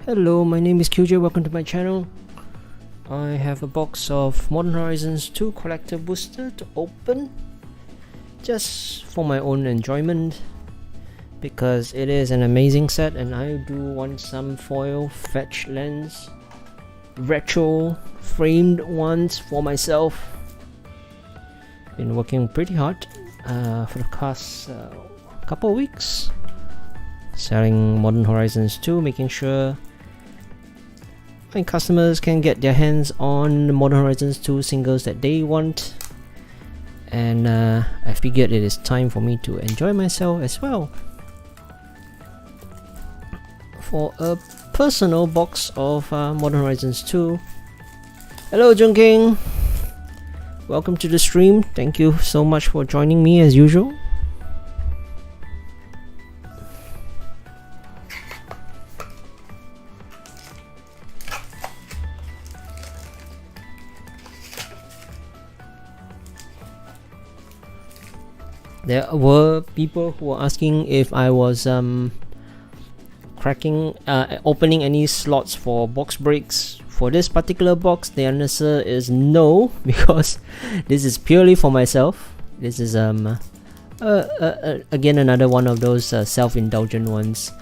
Hello, my name is QJ, welcome to my channel. I have a box of Modern Horizons 2 Collector Booster to open, just for my own enjoyment, because it is an amazing set and I do want some foil fetch lens, retro framed ones for myself. Been working pretty hard for the past couple of weeks, selling Modern Horizons 2, making sure my customers can get their hands on the Modern Horizons 2 singles that they want, and I figured it is time for me to enjoy myself as well. For a personal box of Modern Horizons 2. Hello Jung King, welcome to the stream. Thank you so much for joining me as usual. There were people who were asking if I was opening any slots for box breaks. For this particular box, the answer is no, because this is purely for myself. This is again another one of those self-indulgent ones.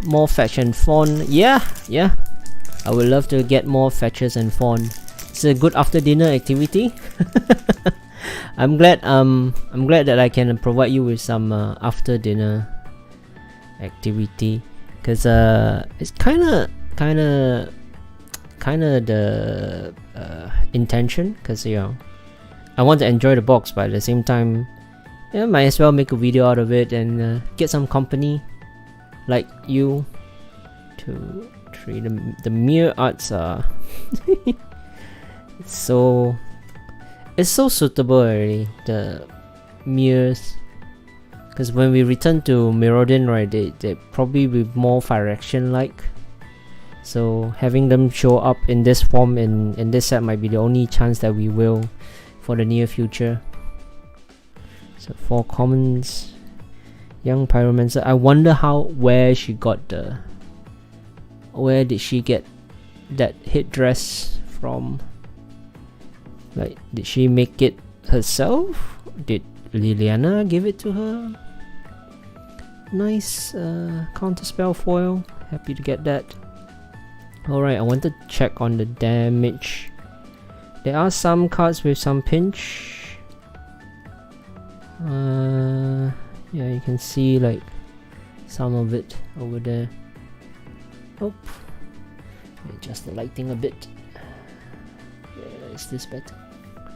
More fetch and fawn. Yeah, I would love to get more fetches and fawn. It's a good after dinner activity. I'm glad that I can provide you with some after dinner activity, because it's kind of the intention, because I want to enjoy the box, but at the same time, might as well make a video out of it and get some company like you to treat the mirror arts are it's so suitable already, the mirrors, because when we return to Mirrodin, right, they probably be more fire action like, so having them show up in this form in this set might be the only chance that we will for the near future. So 4 commons, young pyromancer. I wonder where did she get that headdress from? Like, did she make it herself? Did Liliana give it to her? Nice counterspell foil. Happy to get that. Alright, I want to check on the damage. There are some cards with some pinch. Yeah, you can see like some of it over there. Oh, adjust the lighting a bit. Is this better?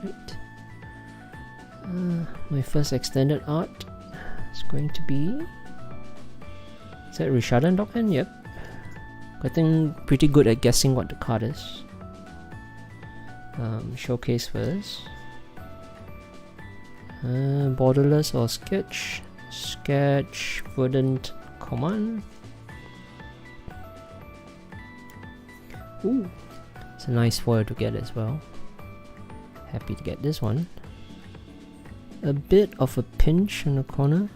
Great. My first extended art is going to be... Is that Rishadan Dokkan? Yep. Getting pretty good at guessing what the card is. Showcase first. Borderless or sketch. Sketch, verdant, command. Ooh, it's a nice foil to get as well. Happy to get this one. A bit of a pinch in the corner.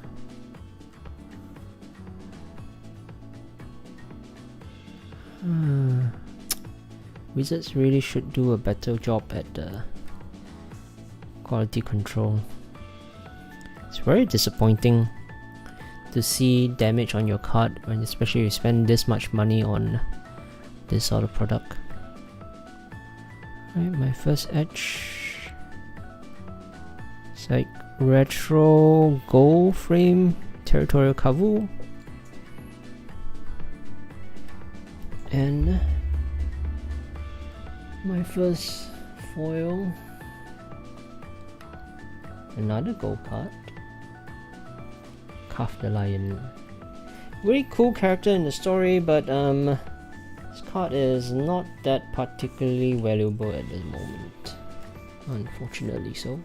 Wizards really should do a better job at the quality control. It's very disappointing to see damage on your card, when especially you spend this much money on this sort of product. Right, my first edge. It's like retro gold frame territorial Kavu, and my first foil, another gold card, Calf the Lion. Very cool character in the story, but this card is not that particularly valuable at the moment, unfortunately so.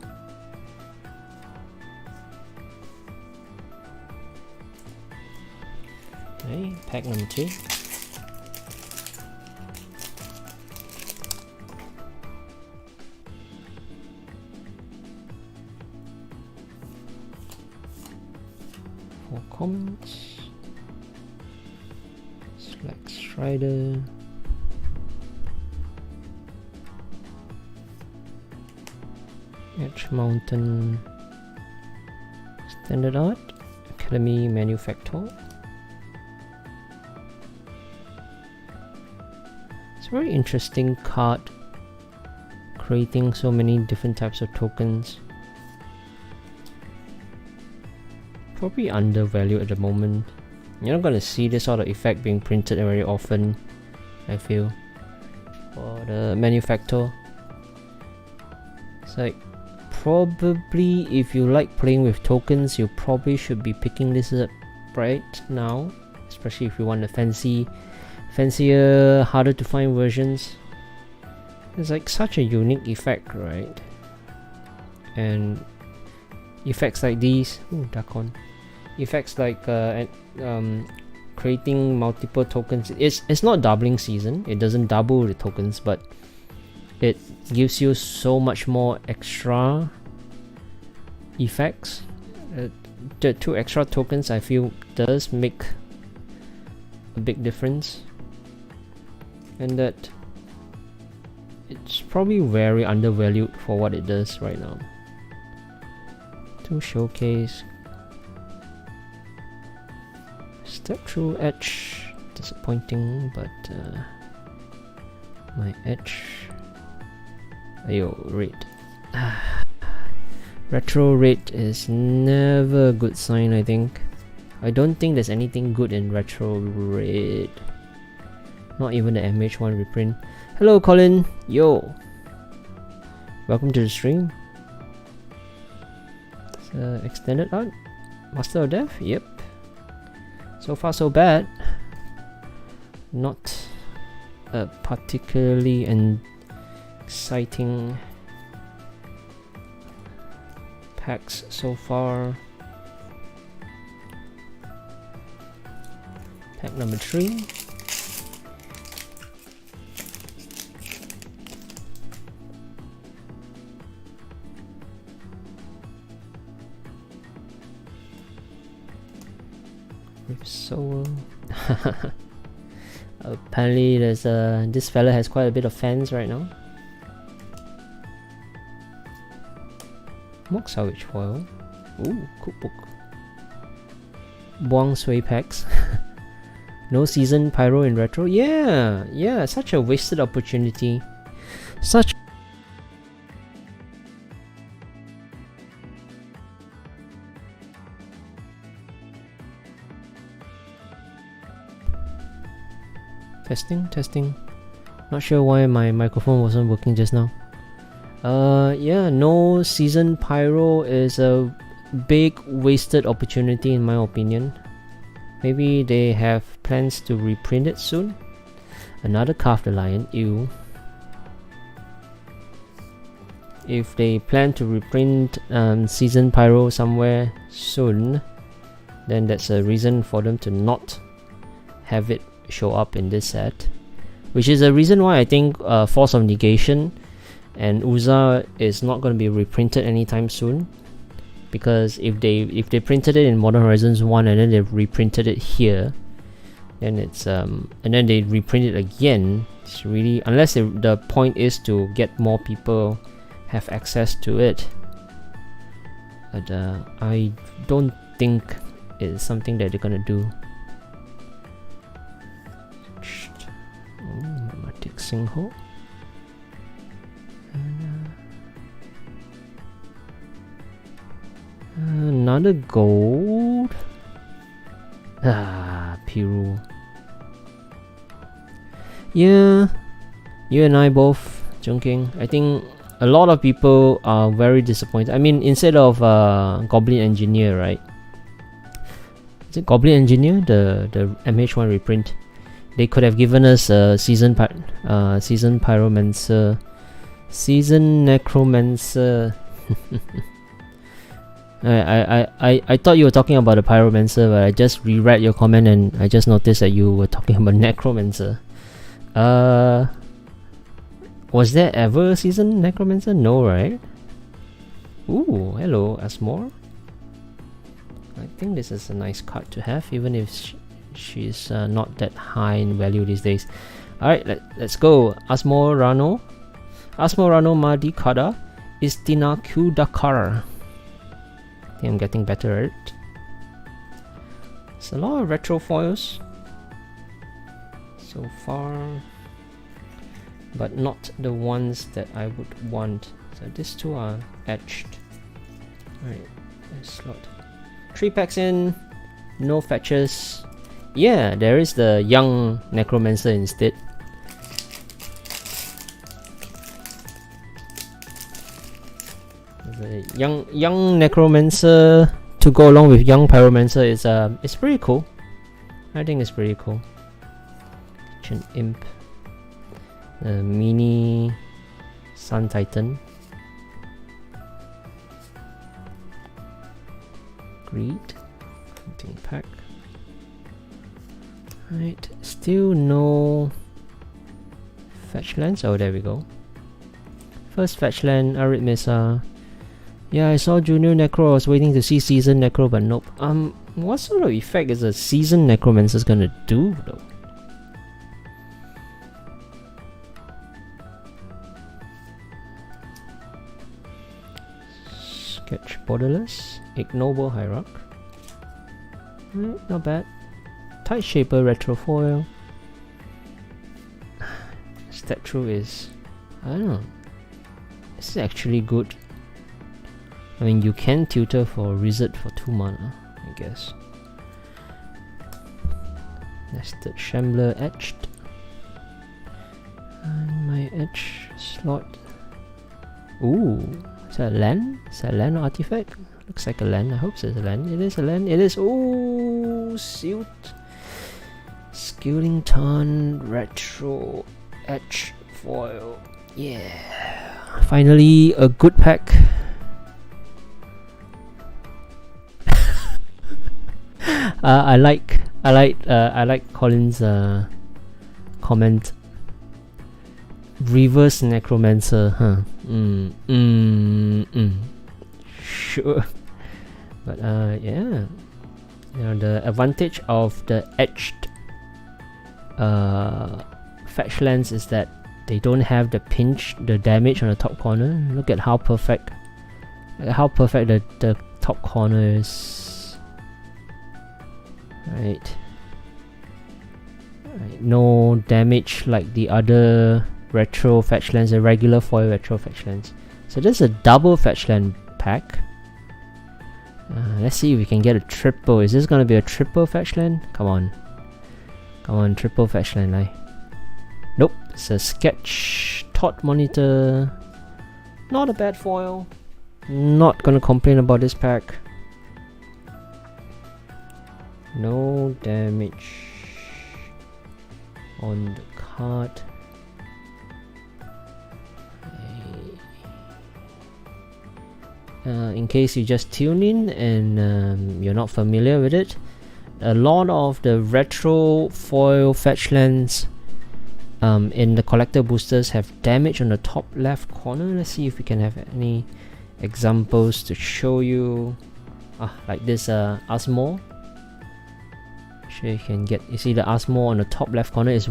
Okay, pack number 2. Four commons. Select Strider. Edge Mountain. Standard Art. Academy Manufactor. It's a very interesting card. Creating so many different types of tokens. Probably undervalued at the moment. You're not gonna see this sort of effect being printed very often, I feel. For the manufacturer. It's like, probably if you like playing with tokens, you probably should be picking this up right now. Especially if you want the fancier, harder to find versions. It's like such a unique effect, right? And effects like these, Dakon. Effects like creating multiple tokens. It's not doubling season. It doesn't double the tokens, but it gives you so much more extra effects. The 2 extra tokens, I feel, does make a big difference, and that it's probably very undervalued for what it does right now. To showcase. Step through edge. Disappointing, but my edge. Ayo, red. Retro red is never a good sign, I think. I don't think there's anything good in retro red. Not even the MH1 reprint. Hello Colin, yo. Welcome to the stream. Extended art. Master of Death, yep. So far so bad. Not a particularly exciting packs so far. Pack number 3. So apparently there's this fella has quite a bit of fans right now. Mock salvage foil. Ooh, cookbook. Buang Sui packs. No season pyro in retro. Yeah, such a wasted opportunity. Such testing. Not sure why my microphone wasn't working just now. Yeah, no season pyro is a big wasted opportunity in my opinion. Maybe they have plans to reprint it soon. Another Carve the Lion, ew. If they plan to reprint season pyro somewhere soon, then that's a reason for them to not have it show up in this set, which is a reason why I think Force of Negation and Uza is not going to be reprinted anytime soon, because if they printed it in Modern Horizons 1 and then they reprinted it here, then it's and then they reprint it again, it's really, unless the point is to get more people have access to it, but I don't think it's something that they're gonna do. Matic Singho. Another gold. Piru. Yeah, you and I both, Junking. I think a lot of people are very disappointed. I mean, instead of Goblin Engineer, right? Is it Goblin Engineer, the MH1 reprint? They could have given us a season Pyromancer, season Necromancer. I thought you were talking about the Pyromancer, but I just reread your comment and I just noticed that you were talking about Necromancer. Was there ever a season Necromancer? No, right? Ooh, hello, Asmore. I think this is a nice card to have, even if she's not that high in value these days. Alright, let's go. Asmorano Madikada Istina Kudakar. I think I'm getting better at it. It's a lot of retro foils so far, but not the ones that I would want. So these two are etched. Alright, let's slot 3 packs in, no fetches. Yeah, there is the young necromancer instead. The young necromancer to go along with young pyromancer is it's pretty cool. I think it's pretty cool. Kitchen imp, the mini sun titan, greed, hunting pack. Right, still no fetch lands. Oh, there we go. First fetch land, Arid Mesa. Yeah, I saw Junior Necro. I was waiting to see Seasoned Necro, but nope. What sort of effect is a Seasoned Necromancer gonna do though? Sketch Borderless, Ignoble Hierarch. Right, not bad. Tight Shaper Retro Foil. Step through is, I don't know. This is actually good. I mean, you can tutor for Wizard for 2 mana, I guess. Nested Shambler etched. And my etch slot. Ooh, is that a land? Is that a land or artifact? Looks like a land. I hope it's a land. It is a land. It is. Ooh, sealed. Skillington Retro Etch Foil. Yeah. Finally, a good pack. I like Colin's comment. Reverse Necromancer, huh? Sure. But yeah, you know, the advantage of the etched fetch lands is that they don't have the damage on the top corner. Look at how perfect, the top corner is. Right. No damage like the other retro fetch lands, the regular foil retro fetch lands. So this is a double fetch land pack. Let's see if we can get a triple. Is this gonna be a triple fetch land? Come on, triple fetch land, right? Nope, it's a sketch Thought Monitor. Not a bad foil. Not gonna complain about this pack. No damage on the card. In case you just tune in and you're not familiar with it, a lot of the retro foil fetch lands in the collector boosters have damage on the top left corner. Let's see if we can have any examples to show you. Like this Asmor. Sure, you can get, you see the Asmor on the top left corner is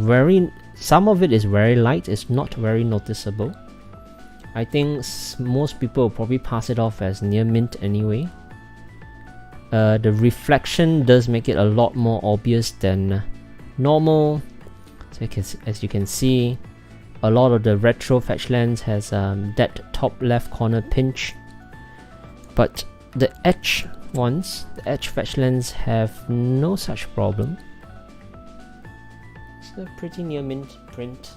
some of it is very light, it's not very noticeable. I think most people will probably pass it off as near mint anyway. The reflection does make it a lot more obvious than normal. So as you can see, a lot of the retro fetch lands has that top left corner pinch, but the etch ones, the etch fetch lands have no such problem. It's a pretty near mint print,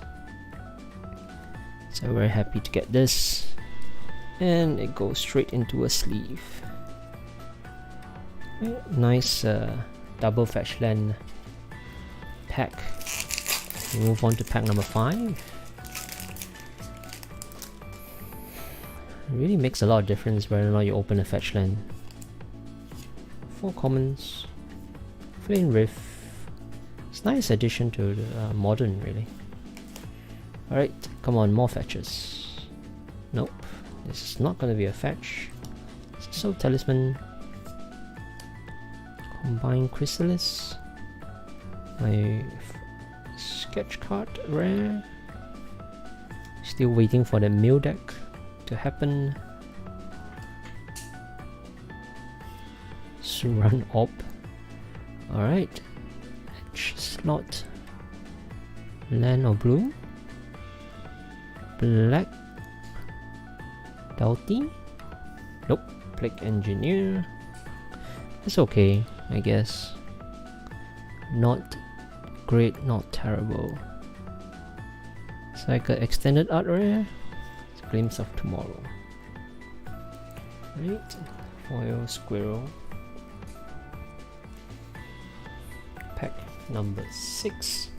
so we're happy to get this, and it goes straight into a sleeve. Nice double fetch land pack. We move on to pack number 5. It really makes a lot of difference whether or not you open a fetch land. 4 commons, Flame Rift. It's a nice addition to the modern, really. Alright, come on, more fetches. Nope, this is not gonna be a fetch. So Talisman, Combine Chrysalis, My sketch card rare. Still waiting for the mail deck to happen. Suran Op. Alright. Edge slot. Land or blue. Black. Doughty. Nope. Plague Engineer. It's okay, I guess. Not great, not terrible. It's like an extended art rare. It's a Glimpse of Tomorrow. Right. Foil Squirrel. Pack number 6.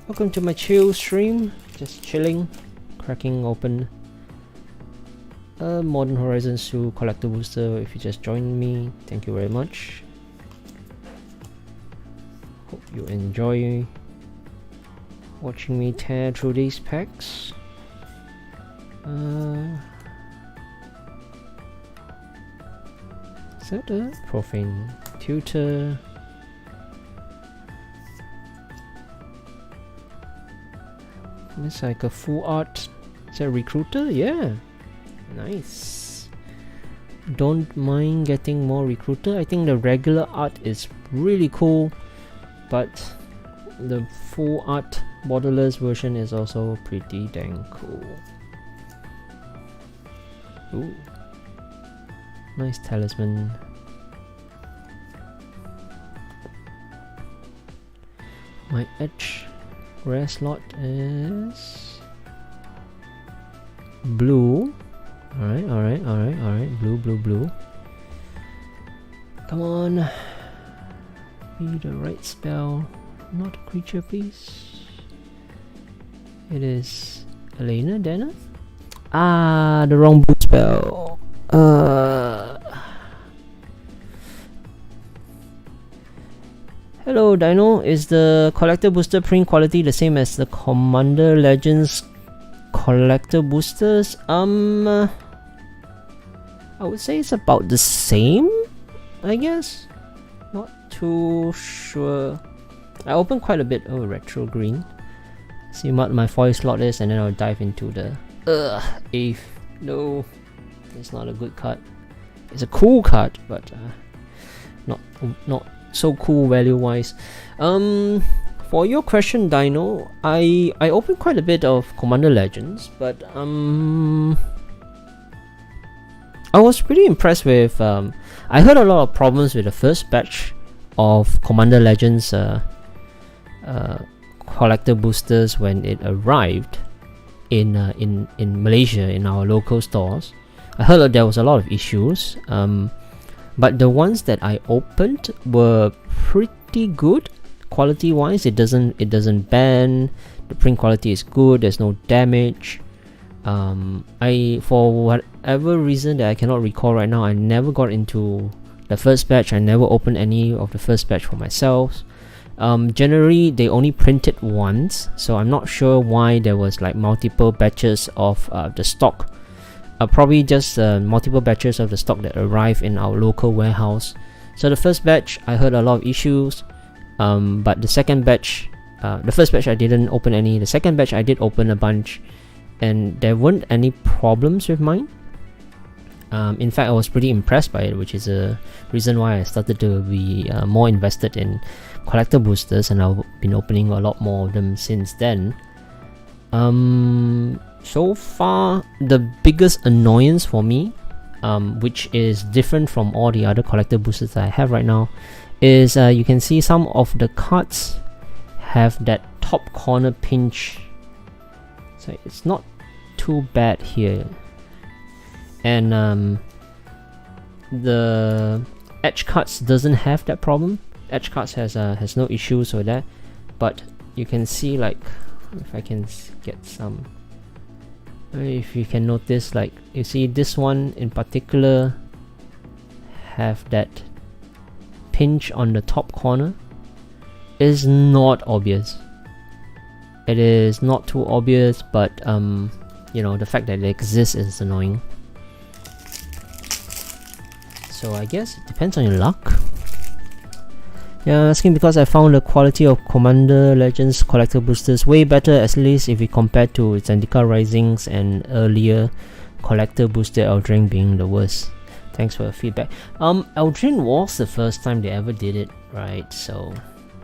Welcome to my chill stream. Just chilling, cracking open a Modern Horizons 2 collector booster. If you just joined me, thank you very much. Hope you enjoy watching me tear through these packs. Is that a Profane Tutor? It's like a full art. Is that a Recruiter? Yeah. Nice. Don't mind getting more Recruiter. I think the regular art is really cool, but the full art borderless version is also pretty dang cool. Ooh. Nice talisman. My edge rare slot is blue. Alright. Blue. Come on. Be the right spell. Not a creature, please. It is Elena Dana? Ah, the wrong blue spell. Hello Dino, is the collector booster print quality the same as the Commander Legends collector boosters? I would say it's about the same, I guess. Not too sure. I opened quite a bit. Oh, retro green. See what my foil slot is, and then I'll dive into the 8th. No, it's not a good card. It's a cool card, but not so cool value wise. For your question, Dino, I opened quite a bit of Commander Legends, but I was pretty impressed with. I heard a lot of problems with the first batch of Commander Legends collector boosters when it arrived in Malaysia in our local stores. I heard that there was a lot of issues. But the ones that I opened were pretty good quality wise. It doesn't bend. The print quality is good. There's no damage. For whatever reason that I cannot recall right now, I never got into the first batch. I never opened any of the first batch for myself. Generally they only printed once, so I'm not sure why there was like multiple batches of the stock. Probably just multiple batches of the stock that arrived in our local warehouse. So the first batch I heard a lot of issues, but the second batch, the first batch I didn't open any. The second batch I did open a bunch, and there weren't any problems with mine. In fact, I was pretty impressed by it, which is a reason why I started to be more invested in collector boosters, and I've been opening a lot more of them since then. So far, the biggest annoyance for me, which is different from all the other collector boosters that I have right now, is you can see some of the cards have that top corner pinch. So it's not too bad here, and the edge cards doesn't have that problem. Edge cards has no issues with that, but you can see, like, if I can get some. If you can notice, like, you see this one in particular have that pinch on the top corner. Is not obvious. It is not too obvious, but you know, the fact that it exists is annoying. So I guess it depends on your luck. Yeah, asking because I found the quality of Commander Legends collector boosters way better, at least if we compare to Zendika Risings and earlier collector booster Eldrin being the worst. Thanks for your feedback. Eldrin was the first time they ever did it, right? So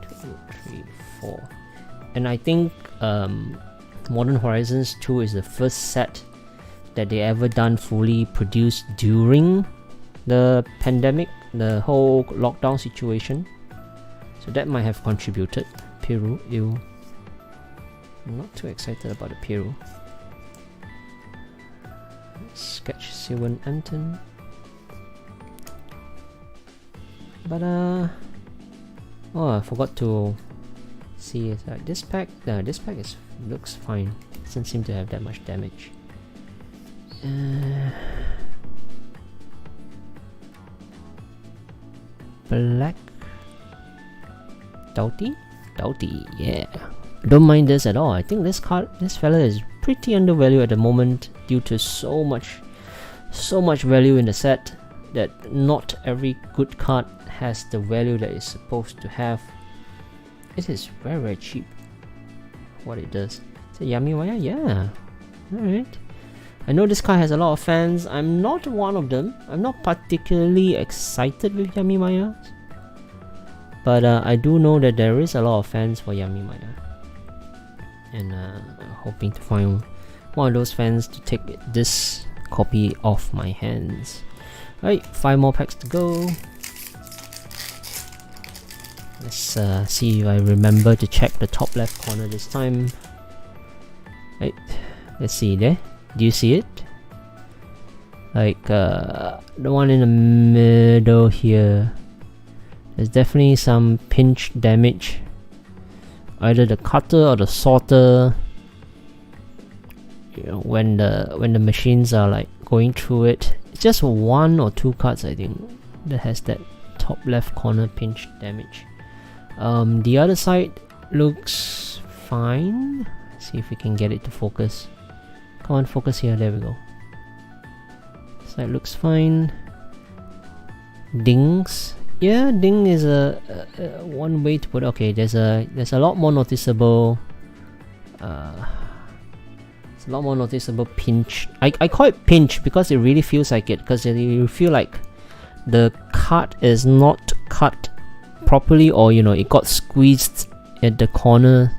2, 3, 4, and I think Modern Horizons 2 is the first set that they ever done fully produced during the pandemic, the whole lockdown situation. So that might have contributed. Peru, ew. I'm not too excited about the Peru. Sketch Siwan Anton. But oh, I forgot to see it. This pack looks fine. Doesn't seem to have that much damage. Black Doughty, yeah. Don't mind this at all. I think this fella is pretty undervalued at the moment due to so much value in the set that not every good card has the value that it's supposed to have. It is very, very cheap what it does. Is it Yamiwaya? Yeah. Alright. I know this card has a lot of fans. I'm not one of them. I'm not particularly excited with Yamiwaya. But I do know that there is a lot of fans for Yamimaya, and hoping to find one of those fans to take this copy off my hands. Right, 5 more packs to go. Let's see if I remember to check the top left corner this time. Right, let's see there. Do you see it? Like the one in the middle here. There's definitely some pinch damage. Either the cutter or the sorter. You know, when the machines are like going through it. It's just 1 or 2 cards I think that has that top left corner pinch damage. The other side looks fine. Let's see if we can get it to focus. Come on, focus here. There we go. Side looks fine. Dings. Yeah, ding is a one way to put it. Okay, there's a lot more noticeable. It's a lot more noticeable pinch. I call it pinch because it really feels like it, because you feel like the card is not cut properly, or you know, it got squeezed at the corner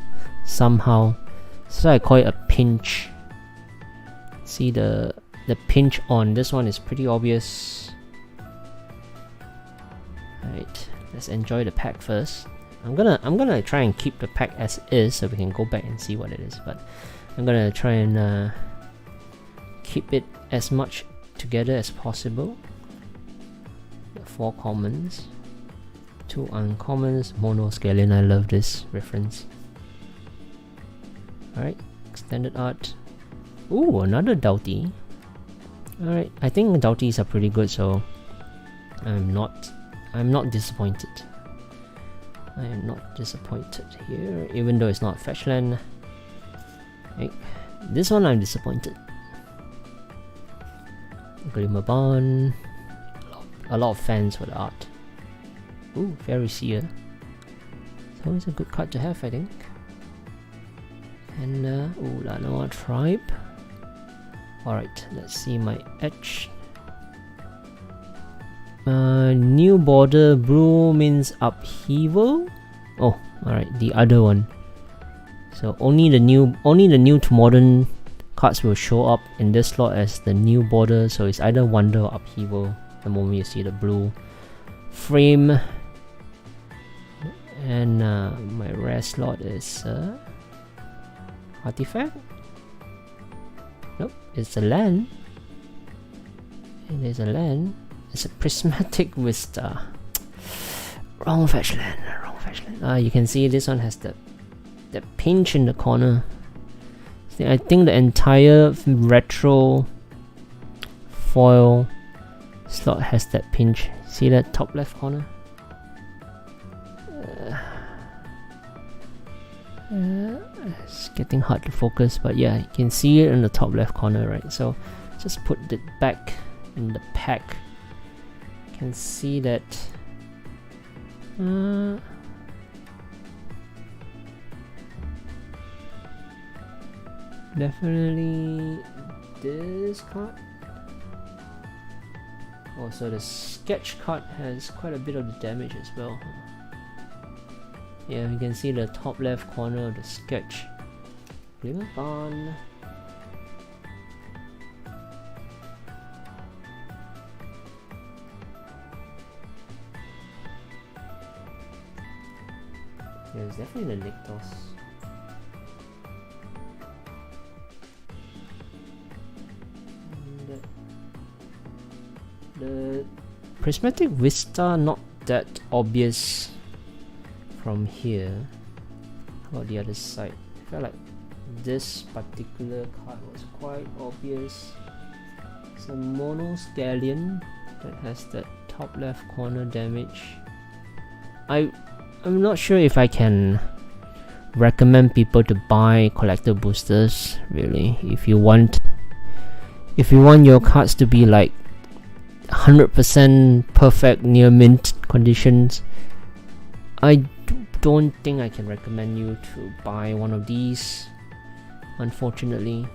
somehow. So I call it a pinch. See the pinch on this one is pretty obvious. Right, let's enjoy the pack first. I'm gonna try and keep the pack as is so we can go back and see what it is, but I'm gonna try and keep it as much together as possible. 4 commons, 2 uncommons, mono scallion. I love this reference. Alright, extended art. Ooh, another Doughty. Alright, I think Doughties are pretty good, so I'm not disappointed. I am not disappointed here, even though it's not fetchland. Right. This one I'm disappointed. Glimmerbond. A lot of fans for the art. Ooh, Fairy Seer. So it's a good card to have, I think. And ooh, Lanoa Tribe. Alright, let's see my etch. New border blue means upheaval. Oh, alright, the other one. So only the new to modern cards will show up in this slot as the new border. So it's either wonder or upheaval. The moment you see the blue frame. And my rare slot is artifact. Nope, it's a land. And there's a land. It's a prismatic vista. Wrong fetchland. You can see this one has the pinch in the corner. I think the entire retro foil slot has that pinch. See that top left corner? It's getting hard to focus, but yeah, you can see it in the top left corner, right? So just put it back in the pack. You can see that Definitely this card. Also, the sketch card has quite a bit of the damage as well. Yeah, you can see the top left corner of the sketch. Bring it on. Yeah, it's definitely the Nictos. The prismatic vista not that obvious from here. How about the other side? I felt like this particular card was quite obvious. It's a mono scallion that has that top left corner damage. I'm not sure if I can recommend people to buy collector boosters, really. If you want your cards to be like 100% perfect near mint conditions, I don't think I can recommend you to buy one of these, unfortunately.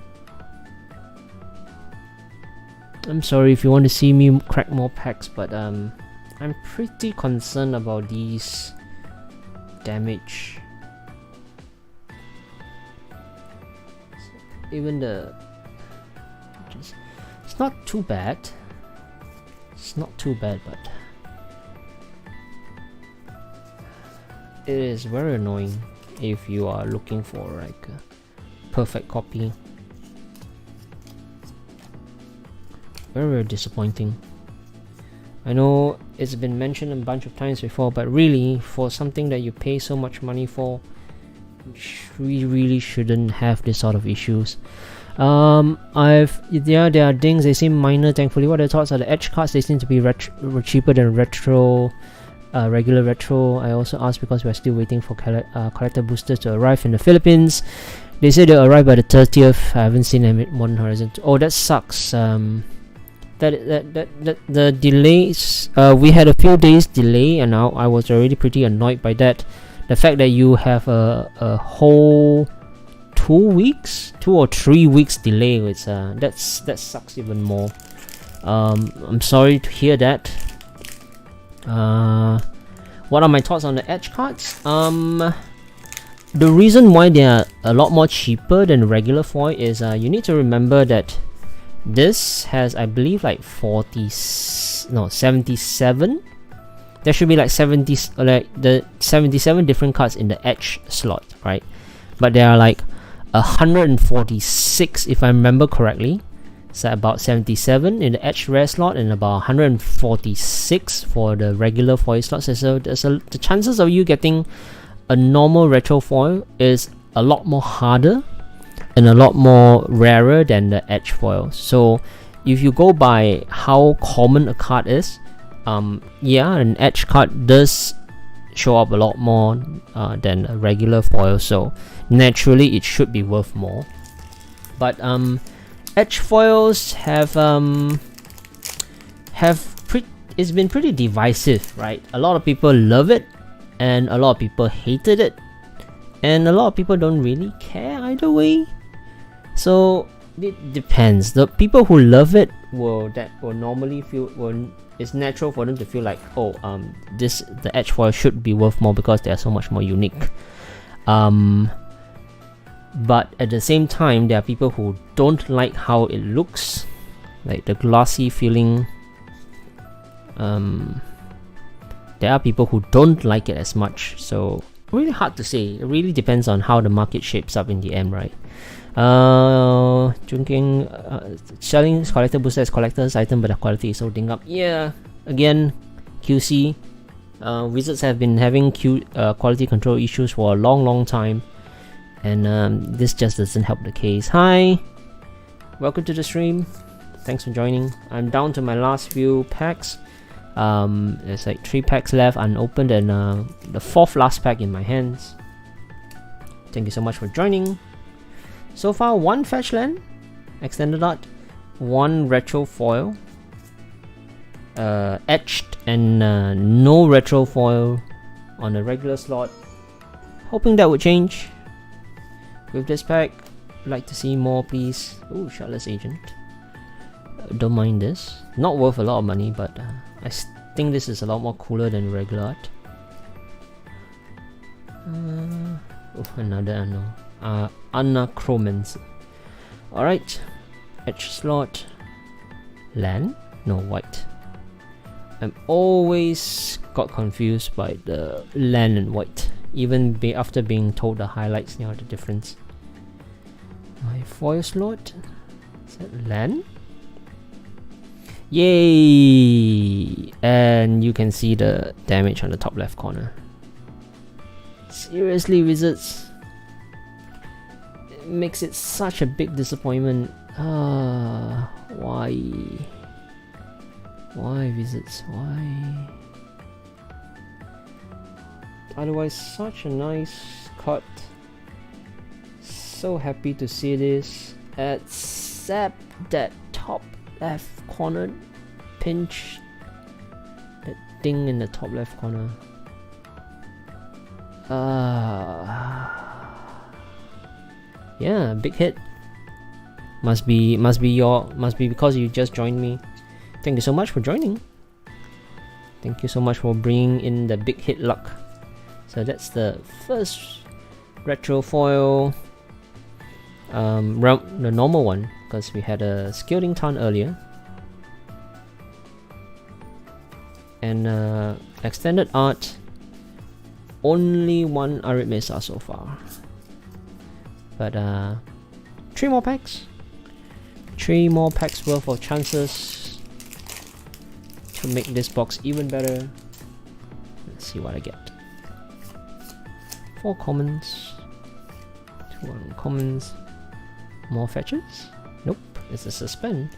I'm sorry if you want to see me crack more packs, but I'm pretty concerned about these damage. So even it's not too bad. It's not too bad, but it is very annoying if you are looking for like a perfect copy. Very disappointing. I know it's been mentioned a bunch of times before, but really, for something that you pay so much money for, we really shouldn't have this sort of issues. There are dings, they seem minor, thankfully. What are the thoughts? Are the edge cards, they seem to be cheaper than regular retro. I also asked because we're still waiting for collector boosters to arrive in the Philippines. They say they'll arrive by the 30th. I haven't seen them at Modern Horizon. Oh, that sucks. The delays, we had a few days delay, and now I was already pretty annoyed by that. The fact that you have a whole 2 or 3 weeks delay, it's that sucks even more. I'm sorry to hear that. What are my thoughts on the edge cards? The reason why they are a lot more cheaper than regular foil is you need to remember that this has, I believe, like 77. There should be like 77 different cards in the edge slot, right? But there are like 146, if I remember correctly. So about 77 in the edge rare slot and about 146 for the regular foil slot. So the chances of you getting a normal retro foil is a lot more harder and a lot more rarer than the edge foil. So if you go by how common a card is, yeah, an edge card does show up a lot more than a regular foil, so naturally it should be worth more. But edge foils it's been pretty divisive, right? A lot of people love it and a lot of people hated it, and a lot of people don't really care either way. So it depends. The people who love it will normally feel, it's natural for them to feel like, oh, the edge foil should be worth more because they are so much more unique. But at the same time, there are people who don't like how it looks, like the glossy feeling. There are people who don't like it as much, so really hard to say. It really depends on how the market shapes up in the end, right? Selling collector booster as collector's item, but the quality is so ding up. Yeah, again, QC. Wizards have been having quality control issues for a long time, and this just doesn't help the case. Hi, welcome to the stream. Thanks for joining. I'm down to my last few packs. There's like 3 packs left unopened, and the 4th last pack in my hands. Thank you so much for joining. So far, 1 fetch land, extended art, 1 retro foil, etched, and no retro foil, on a regular slot. Hoping that would change with this pack. Like to see more, please. Oh, Shardless Agent. Don't mind this. Not worth a lot of money, but I think this is a lot more cooler than regular art. Oh, another unknown. Anachromancer. Alright. Edge slot. Land? No, white. I'm always got confused by the land and white. Even after being told the highlights now the difference. My foil slot. Is that land? Yay! And you can see the damage on the top left corner. Seriously, Wizards? It makes it such a big disappointment. Why? Why, Wizards? Why? Otherwise, such a nice cut. So happy to see this. Except that top left corner pinch. That thing in the top left corner. Yeah, big hit. Must be because you just joined me. Thank you so much for joining. Thank you so much for bringing in the big hit luck. So that's the first retro foil. The normal one, because we had a Skilding Tarn earlier. And extended art. Only one Arid Mesa so far. But 3 more packs. 3 more packs worth of chances to make this box even better. Let's see what I get. 4 commons. 2 uncommons. More fetches? Nope, it's a suspend.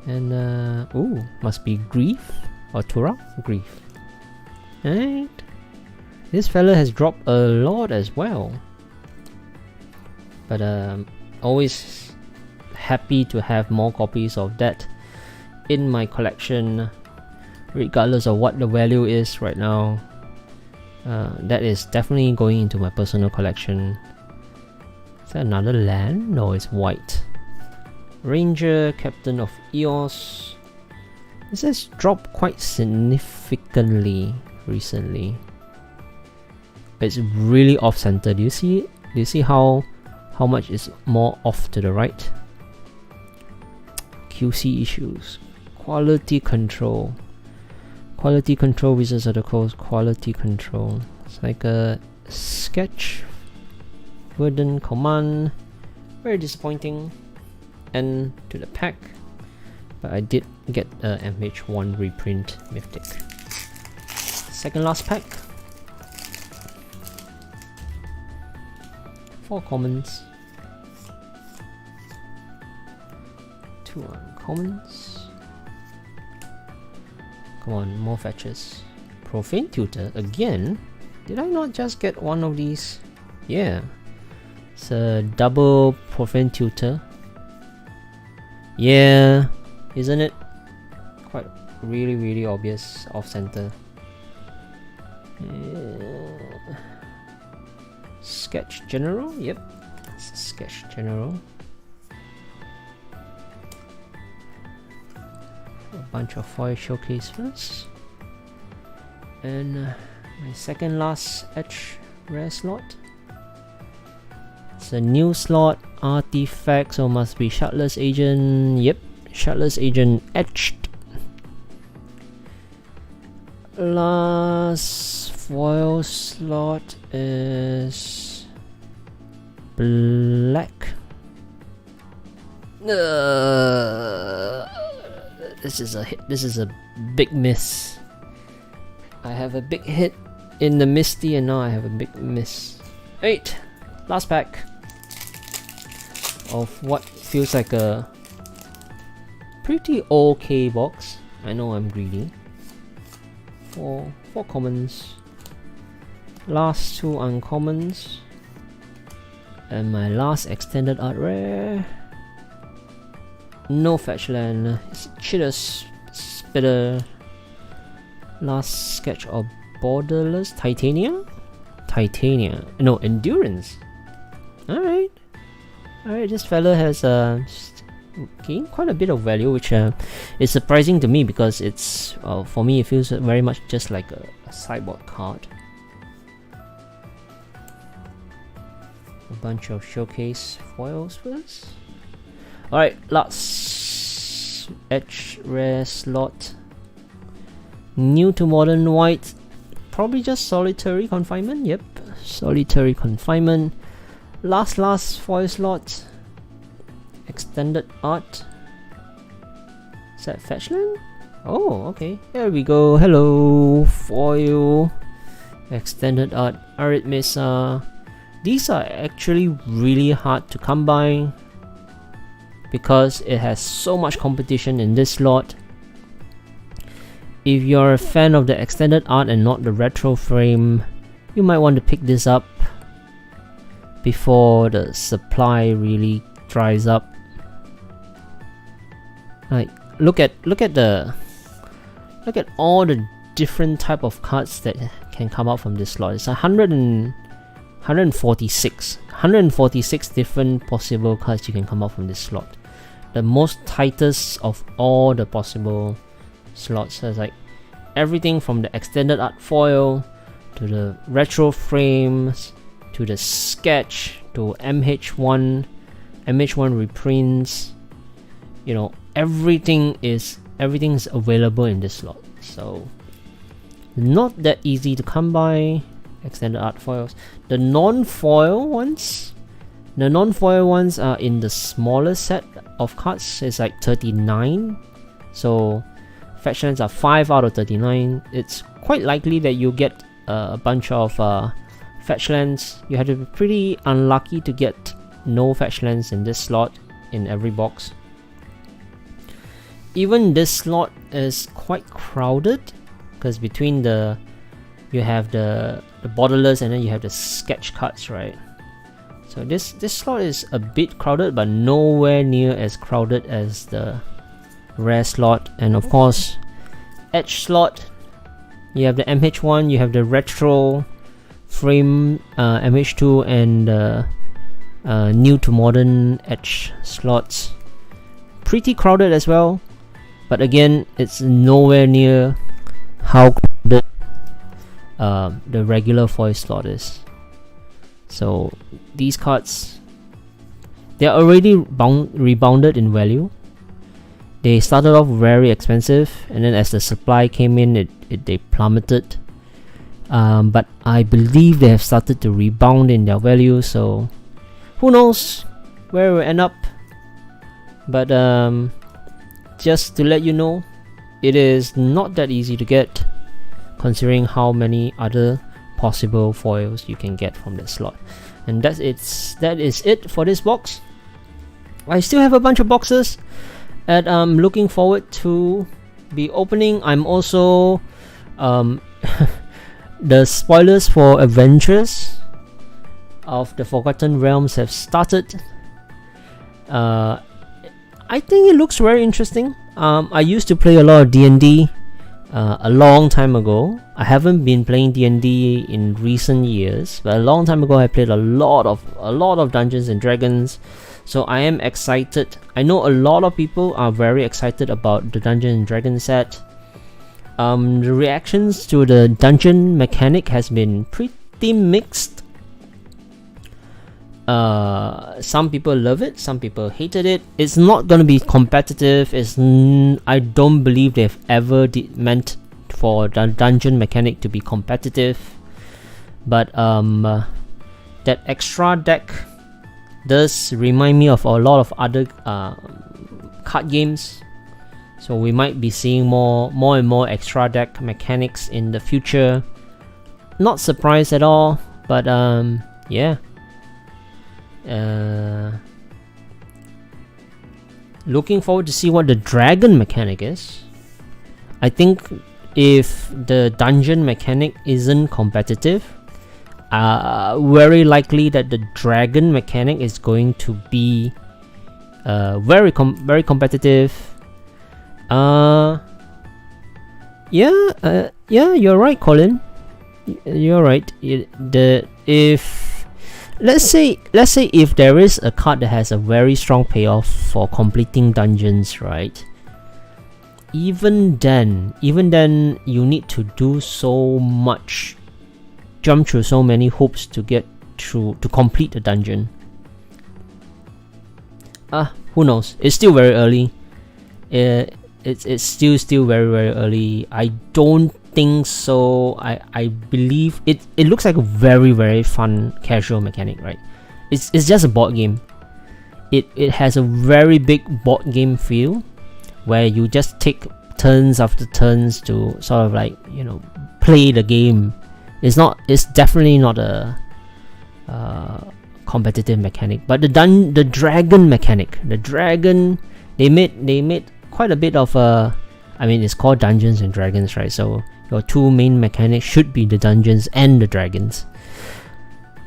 And ooh, must be Grief or Tura? Grief. Right. This fella has dropped a lot as well. But always happy to have more copies of that in my collection, regardless of what the value is right now. That is definitely going into my personal collection. Is that another land? No, it's white. Ranger, Captain of Eos. This has dropped quite significantly recently. It's really off-center. Do you see it? Do you see how much is more off to the right? QC issues. Quality control. Quality control, Wizards of the Coast. Quality control. It's like a sketch. Wooden command. Very disappointing. End to the pack. But I did get a MH1 reprint Mythic. Second last pack. 4 commons. 2 uncommons. Come on, more fetches. Profane Tutor again? Did I not just get one of these? Yeah. It's a double Profane Tutor. Yeah, isn't it? Quite really obvious off center. Yeah. Sketch General? Yep. It's a Sketch General. A bunch of foil showcase first. And my second last Edge rare slot. It's a new slot artifact, so must be Shardless Agent. Yep, Shardless Agent etched. Last foil slot is black. This is a hit. This is a big miss. I have a big hit in the Misty, and now I have a big miss. 8. Last pack of what feels like a pretty okay box. I know I'm greedy. 4 commons. Last 2 uncommons. And my last extended art rare. No fetch land. It's Chitter Spitter. Last sketch of Borderless Titania? Titania. No, Endurance. Alright. Alright, this fella has gained quite a bit of value, which is surprising to me because it's, for me, it feels very much just like a sideboard card. A bunch of showcase foils first. Alright, last edge rare slot. New to modern white. Probably just solitary confinement. Yep, solitary confinement. Last foil slot. Extended art. Is that Fetchland? Oh, okay. There we go. Hello, foil. Extended art. Arithmesa. These are actually really hard to come by because it has so much competition in this slot. If you're a fan of the extended art and not the retro frame, you might want to pick this up before the supply really dries up. Like, look at all the different type of cards that can come out from this slot. It's 146 different possible cards you can come out from this slot. The most tightest of all the possible slots. So it's like everything from the extended art foil to the retro frames to the sketch to MH1 reprints. You know, everything is available in this slot. So not that easy to come by. Extended art foils. The non-foil ones are in the smaller set of cards. It's like 39. So Fetchlands are 5 out of 39. It's quite likely that you get a bunch of Fetchlands. You have to be pretty unlucky to get no Fetchlands in this slot in every box. Even this slot is quite crowded because between you have the borderless and then you have the sketch cards, right? So this slot is a bit crowded, but nowhere near as crowded as the rare slot. And of course, edge slot, you have the MH1, you have the retro frame MH2, and new to modern edge slots. Pretty crowded as well, but again, it's nowhere near how crowded the regular foil slot is. So these cards, they're already rebounded in value. They started off very expensive, and then as the supply came in, they plummeted. But I believe they have started to rebound in their value, so who knows where we'll end up. But just to let you know, it is not that easy to get, considering how many other possible foils you can get from that slot. And that is it for this box. I still have a bunch of boxes that I'm looking forward to be opening. I'm also the spoilers for Adventures of the Forgotten Realms have started. I think it looks very interesting. I used to play a lot of D&D a long time ago. I haven't been playing D&D in recent years, but a long time ago I played a lot of Dungeons and Dragons. So I am excited. I know a lot of people are very excited about the Dungeons and Dragons set. The reactions to the dungeon mechanic has been pretty mixed. Some people love it, some people hated it. It's not gonna be competitive. I don't believe they've ever meant for the dungeon mechanic to be competitive. But that extra deck does remind me of a lot of other card games. So we might be seeing more and more extra deck mechanics in the future. Not surprised at all, but yeah. Looking forward to see what the dragon mechanic is. I think if the dungeon mechanic isn't competitive, very likely that the dragon mechanic is going to be very competitive. Yeah, Yeah, you're right, Colin. You're right. If let's say if there is a card that has a very strong payoff for completing dungeons, right? Even then you need to do so much, jump through so many hoops to get through to complete the dungeon. Who knows? It's still very early. It's still very early. I don't think so. I believe it looks like a very fun casual mechanic, right? It's just a board game. It has a very big board game feel, where you just take turns after turns to sort of like, you know, play the game. It's definitely not a competitive mechanic. But the dragon mechanic, they made quite a bit of I mean, it's called Dungeons and Dragons, right? So your two main mechanics should be the dungeons and the dragons.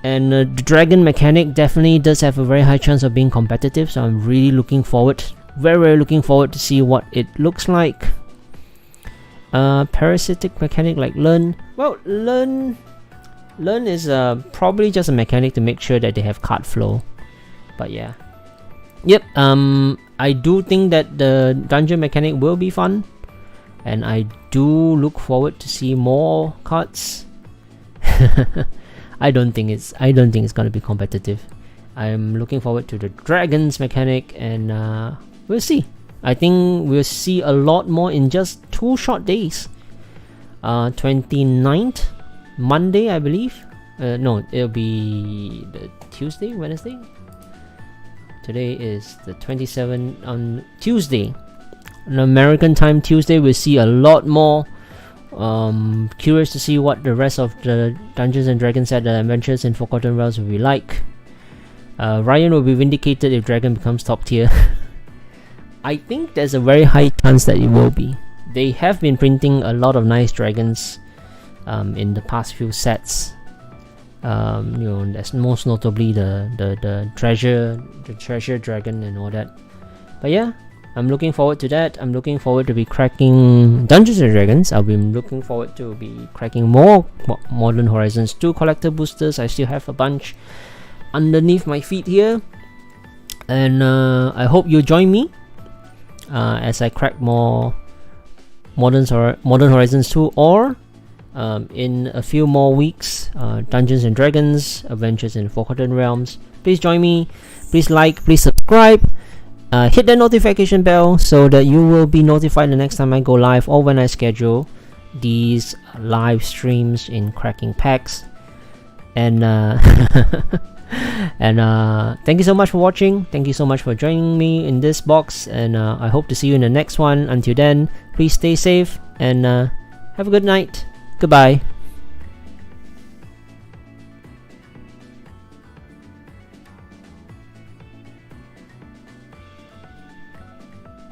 And the dragon mechanic definitely does have a very high chance of being competitive, so I'm really looking forward, very looking forward to see what it looks like. Parasitic mechanic like learn. Well, learn is probably just a mechanic to make sure that they have card flow. But yeah, yep. I do think that the dungeon mechanic will be fun, and I do look forward to see more cards. I don't think it's gonna be competitive. I'm looking forward to the dragons mechanic, and we'll see. I think we'll see a lot more in just 2 short days. 29th, Monday, I believe. No, it'll be the Tuesday, Wednesday. Today is the 27th. On Tuesday, on American time Tuesday, we'll see a lot more. Curious to see what the rest of the Dungeons and Dragons set adventures in Forgotten Realms will be like. Ryan will be vindicated if Dragon becomes top tier. I think there's a very high chance that it will be. They have been printing a lot of nice dragons in the past few sets. You know, that's most notably the treasure dragon and all that. But yeah, I'm looking forward to that. I'm looking forward to be cracking Dungeons and Dragons. I'll be looking forward to be cracking more Modern Horizons 2 collector boosters. I still have a bunch underneath my feet here, and I hope you join me as I crack more Modern Horizons 2, or in a few more weeks, Dungeons and Dragons Adventures in Forgotten Realms. Please join me. Please like, please subscribe. Hit the notification bell so that you will be notified the next time I go live, or when I schedule these live streams in cracking packs. And thank you so much for watching. Thank you so much for joining me in this box, and I hope to see you in the next one. Until then, please stay safe and have a good night. Goodbye.